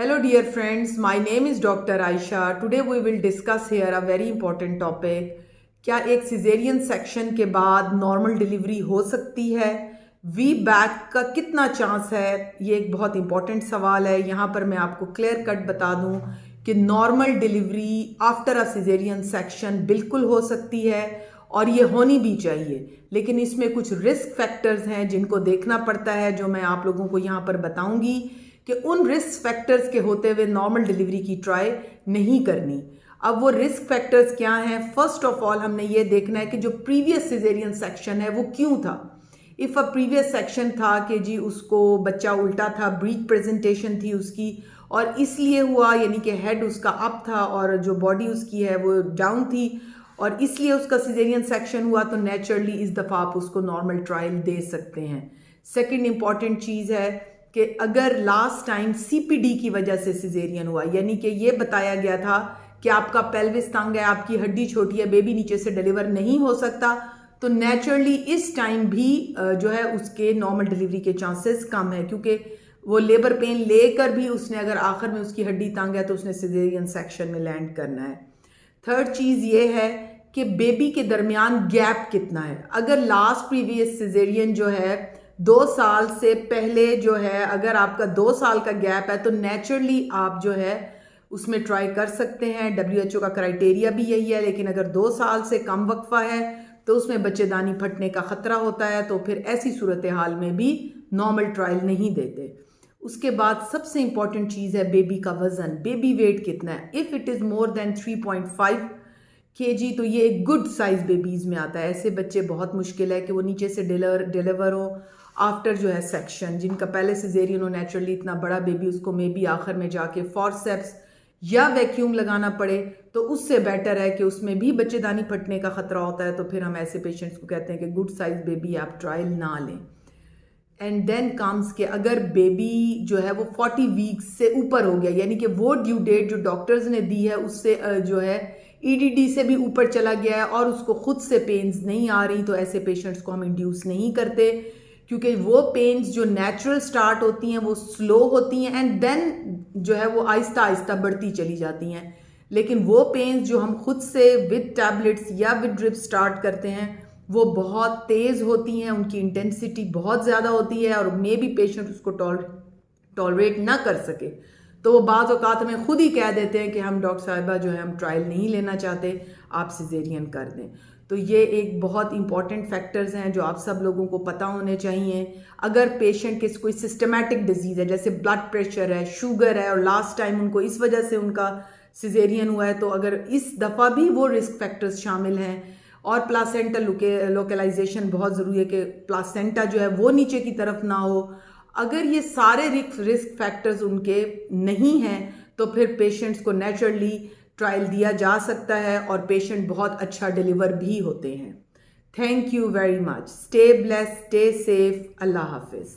Hello dear friends, my name is Dr. Aisha. Today we will discuss here a very important topic. क्या एक caesarean section के बाद normal delivery हो सकती है? वी बैक का कितना चांस है? ये एक बहुत इंपॉर्टेंट सवाल है। यहाँ पर मैं आपको क्लियर कट बता दूँ कि normal delivery after a caesarean section बिल्कुल हो सकती है और ये होनी भी चाहिए, लेकिन इसमें कुछ रिस्क फैक्टर्स हैं जिनको देखना पड़ता है, जो मैं आप लोगों को यहाँ पर बताऊंगी कि उन रिस्क फैक्टर्स के होते हुए नॉर्मल डिलीवरी की ट्राई नहीं करनी। अब वो रिस्क फैक्टर्स क्या हैं? फर्स्ट ऑफ ऑल हमने ये देखना है कि जो प्रीवियस सिजेरियन सेक्शन है वो क्यों था। इफ़ अ प्रीवियस सेक्शन था कि जी उसको बच्चा उल्टा था, ब्रीक प्रेजेंटेशन थी उसकी और इसलिए हुआ, यानी कि हेड उसका अप था और जो बॉडी उसकी है वो डाउन थी और इसलिए उसका सिजेरियन सेक्शन हुआ, तो नेचुरली इस दफ़ा आप उसको नॉर्मल ट्रायल दे सकते हैं। सेकेंड इंपॉर्टेंट चीज़ है कि अगर लास्ट टाइम सीपीडी की वजह से सिजेरियन हुआ, यानी कि ये बताया गया था कि आपका पेल्विस तंग है, आपकी हड्डी छोटी है, बेबी नीचे से डिलीवर नहीं हो सकता, तो नेचुरली इस टाइम भी जो है उसके नॉर्मल डिलीवरी के चांसेस कम है, क्योंकि वो लेबर पेन लेकर भी उसने अगर आखिर में उसकी हड्डी तंग है तो उसने सिजेरियन सेक्शन में लैंड करना है। थर्ड चीज़ ये है कि बेबी के दरमियान गैप कितना है। अगर लास्ट प्रीवियस सिजेरियन जो है 2 साल से पहले जो है, अगर आपका 2 साल का गैप है तो नेचुरली आप जो है उसमें ट्राई कर सकते हैं। WHO का क्राइटेरिया भी यही है, लेकिन अगर 2 साल से कम वक्फा है तो उसमें बच्चेदानी फटने का खतरा होता है, तो फिर ऐसी सूरत हाल में भी नॉर्मल ट्रायल नहीं देते। उसके बाद सबसे इंपॉर्टेंट चीज़ है बेबी का वजन, बेबी वेट कितना है। If it is more than 3.5 kg तो ये एक गुड साइज बेबीज़ में आता है। ऐसे बच्चे बहुत मुश्किल है कि वो नीचे से डिलीवर हो आफ्टर जो है सेक्शन, जिनका पहले सिजेरियन हो, नेचुरली इतना बड़ा बेबी उसको मे बी आखिर में जाके फॉरसेप्स या वैक्यूम लगाना पड़े, तो उससे बेटर है कि उसमें भी बच्चेदानी फटने का खतरा होता है, तो फिर हम ऐसे पेशेंट्स को कहते हैं कि गुड साइज बेबी आप ट्रायल ना लें। एंड देन कम्स के अगर बेबी जो है वो 40 वीक्स से ऊपर हो गया, यानी कि वो ड्यू डेट जो डॉक्टर्स ने दी है उससे जो है EDD से भी ऊपर चला गया है और उसको खुद से पेन्स नहीं आ रही, तो ऐसे पेशेंट्स को हम इंड्यूस नहीं करते, क्योंकि वो पेन्स जो नेचुरल स्टार्ट होती हैं वो स्लो होती हैं एंड देन जो है वो आहिस्ता आहिस्ता बढ़ती चली जाती हैं। लेकिन वो पेन्स जो हम खुद से विद टैबलेट्स या विद ड्रिप स्टार्ट करते हैं वो बहुत तेज़ होती हैं, उनकी इंटेंसिटी बहुत ज़्यादा होती है और मे बी पेशेंट उसको टॉलरेट ना कर सके, तो वो बाज़ औक़ात में खुद ही कह देते हैं कि हम डॉक्टर साहिबा जो है हम ट्रायल नहीं लेना चाहते, आप सिजेरियन कर दें। तो ये एक बहुत इंपॉर्टेंट फैक्टर्स हैं जो आप सब लोगों को पता होने चाहिए। अगर पेशेंट के कोई सिस्टमेटिक डिजीज़ है, जैसे ब्लड प्रेशर है, शुगर है और लास्ट टाइम उनको इस वजह से उनका सिजेरियन हुआ है, तो अगर इस दफ़ा भी वो रिस्क फैक्टर्स शामिल हैं और प्लासेंटल लोकलाइजेशन बहुत ज़रूरी है कि प्लासेंटा जो है वो नीचे की तरफ ना हो। अगर ये सारे रिस्क फैक्टर्स उनके नहीं हैं तो फिर पेशेंट्स को नेचुरली ट्रायल दिया जा सकता है और पेशेंट बहुत अच्छा डिलीवर भी होते हैं। Thank you very much. Stay blessed, stay safe. अल्लाह हाफिज़।